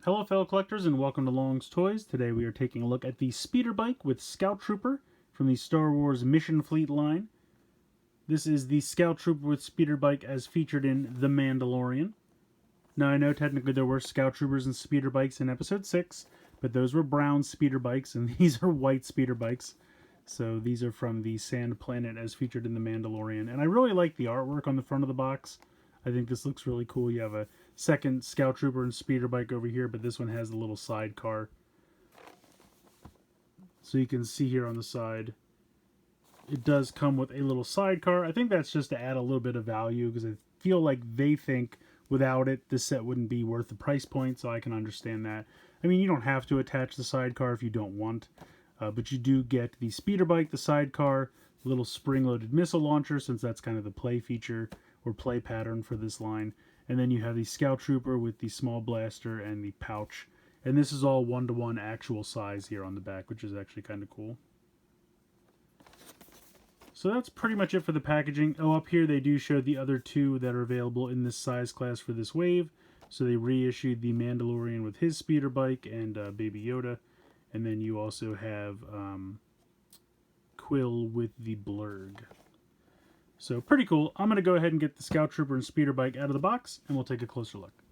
Hello fellow collectors and welcome to Long's Toys. Today we are taking a look at the speeder bike with Scout Trooper from the Star Wars Mission Fleet line. This is the Scout Trooper with speeder bike as featured in The Mandalorian. Now I know technically there were Scout Troopers and speeder bikes in episode 6, but those were brown speeder bikes and these are white speeder bikes. So these are from the Sand Planet as featured in The Mandalorian. And I really like the artwork on the front of the box. I think this looks really cool. You have a second Scout Trooper and speeder bike over here, but this one has the little sidecar. So you can see here on the side, it does come with a little sidecar. I think that's just to add a little bit of value because I feel like they think without it, this set wouldn't be worth the price point, so I can understand that. I mean, you don't have to attach the sidecar if you don't want, but you do get the speeder bike, the sidecar, little spring-loaded missile launcher, since that's kind of the play feature or play pattern for this line. And then you have the Scout Trooper with the small blaster and the pouch. And this is all 1-to-1 actual size here on the back, which is actually kind of cool. So that's pretty much it for the packaging. Oh, up here they do show the other two that are available in this size class for this wave. So they reissued the Mandalorian with his speeder bike and Baby Yoda. And then you also have Quill with the Blurg. So pretty cool. I'm going to go ahead and get the Scout Trooper and speeder bike out of the box, and we'll take a closer look.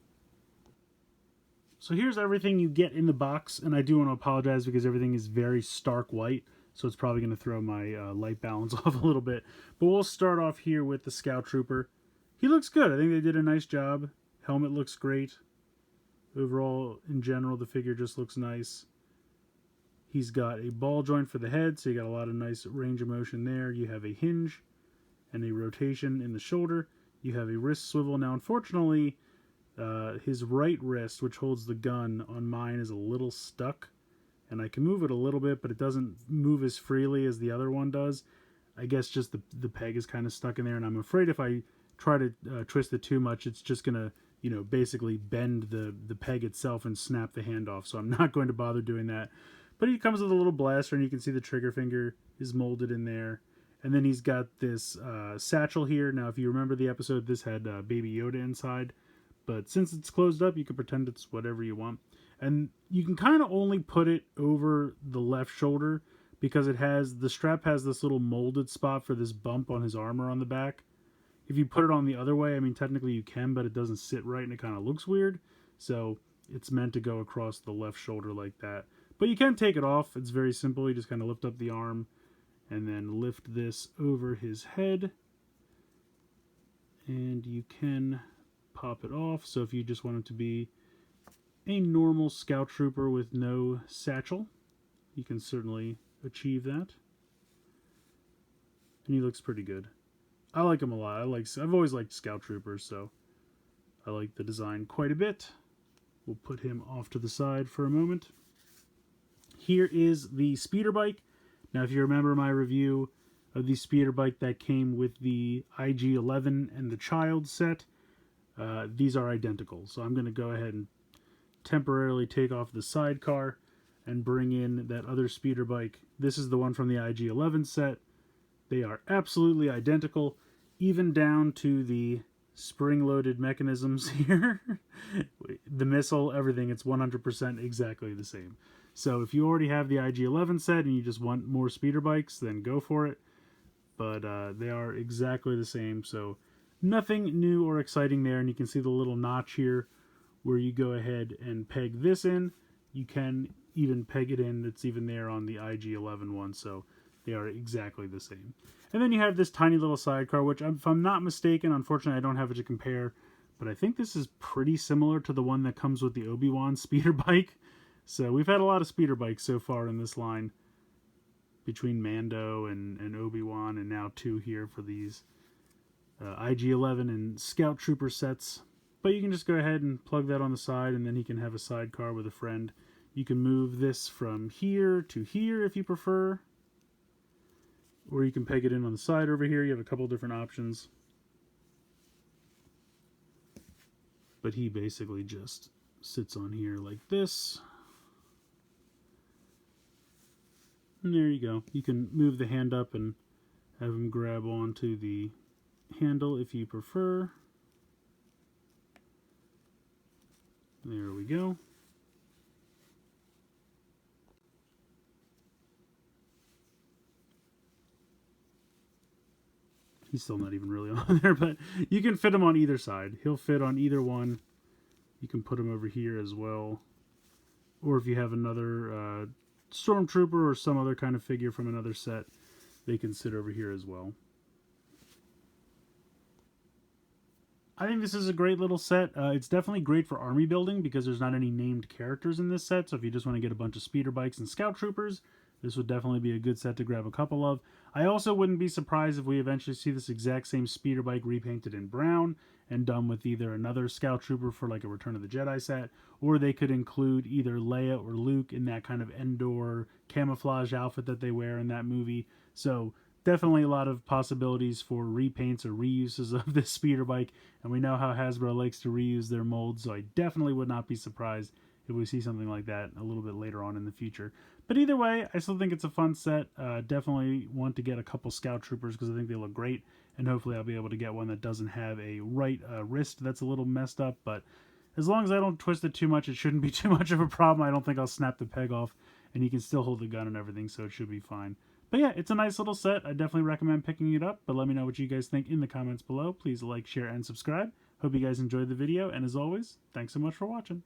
So here's everything you get in the box, and I do want to apologize because everything is very stark white, so it's probably going to throw my light balance off a little bit. But we'll start off here with the Scout Trooper. He looks good. I think they did a nice job. Helmet looks great. Overall, in general, the figure just looks nice. He's got a ball joint for the head, so you got a lot of nice range of motion there. You have a hinge and a rotation in the shoulder. You have a wrist swivel. Now, unfortunately, his right wrist, which holds the gun on mine, is a little stuck. And I can move it a little bit, but it doesn't move as freely as the other one does. I guess just the peg is kind of stuck in there, and I'm afraid if I try to twist it too much, it's just going to, basically bend the peg itself and snap the hand off. So I'm not going to bother doing that. But he comes with a little blaster, and you can see the trigger finger is molded in there. And then he's got this satchel here. Now, if you remember the episode, this had Baby Yoda inside. But since it's closed up, you can pretend it's whatever you want. And you can kind of only put it over the left shoulder because the strap has this little molded spot for this bump on his armor on the back. If you put it on the other way, I mean, technically you can, but it doesn't sit right and it kind of looks weird. So it's meant to go across the left shoulder like that. But you can take it off. It's very simple. You just kind of lift up the arm and then lift this over his head. And you can pop it off. So if you just want him to be a normal Scout Trooper with no satchel, you can certainly achieve that. And he looks pretty good. I like him a lot. I've always liked Scout Troopers, so I like the design quite a bit. We'll put him off to the side for a moment. Here is the speeder bike. Now, if you remember my review of the speeder bike that came with the IG-11 and the Child set, these are identical. So I'm going to go ahead and temporarily take off the sidecar and bring in that other speeder bike. This is the one from the IG-11 set. They are absolutely identical, even down to the spring-loaded mechanisms here. The missile, everything, it's 100% exactly the same. So if you already have the IG-11 set and you just want more speeder bikes, then go for it. But they are exactly the same, so nothing new or exciting there. And you can see the little notch here where you go ahead and peg this in. You can even peg it in. It's even there on the IG-11 one, so they are exactly the same. And then you have this tiny little sidecar, which, if I'm not mistaken, unfortunately I don't have it to compare, but I think this is pretty similar to the one that comes with the Obi-Wan speeder bike. So we've had a lot of speeder bikes so far in this line, between Mando and Obi-Wan, and now 2 here for these IG-11 and Scout Trooper sets. But you can just go ahead and plug that on the side, and then he can have a sidecar with a friend. You can move this from here to here if you prefer, or you can peg it in on the side over here. You have a couple different options. But he basically just sits on here like this. And there you go. You can move the hand up and have him grab onto the handle if you prefer. There we go. He's still not even really on there, but you can fit him on either side. He'll fit on either one. You can put him over here as well. Or if you have another stormtrooper or some other kind of figure from another set, they can sit over here as well. I think this is a great little set. It's definitely great for army building because there's not any named characters in this set. So if you just want to get a bunch of speeder bikes and scout troopers, this would definitely be a good set to grab a couple of. I also wouldn't be surprised if we eventually see this exact same speeder bike repainted in brown and done with either another scout trooper for like a Return of the Jedi set, or they could include either Leia or Luke in that kind of Endor camouflage outfit that they wear in that movie. So definitely a lot of possibilities for repaints or reuses of this speeder bike, and we know how Hasbro likes to reuse their molds, so I definitely would not be surprised if we see something like that a little bit later on in the future. But either way, I still think it's a fun set. Definitely want to get a couple Scout Troopers because I think they look great, and hopefully I'll be able to get one that doesn't have a right wrist that's a little messed up, but as long as I don't twist it too much, it shouldn't be too much of a problem. I don't think I'll snap the peg off, and you can still hold the gun and everything, so it should be fine. But yeah, it's a nice little set. I definitely recommend picking it up, but let me know what you guys think in the comments below. Please like, share, and subscribe. Hope you guys enjoyed the video, and as always, thanks so much for watching.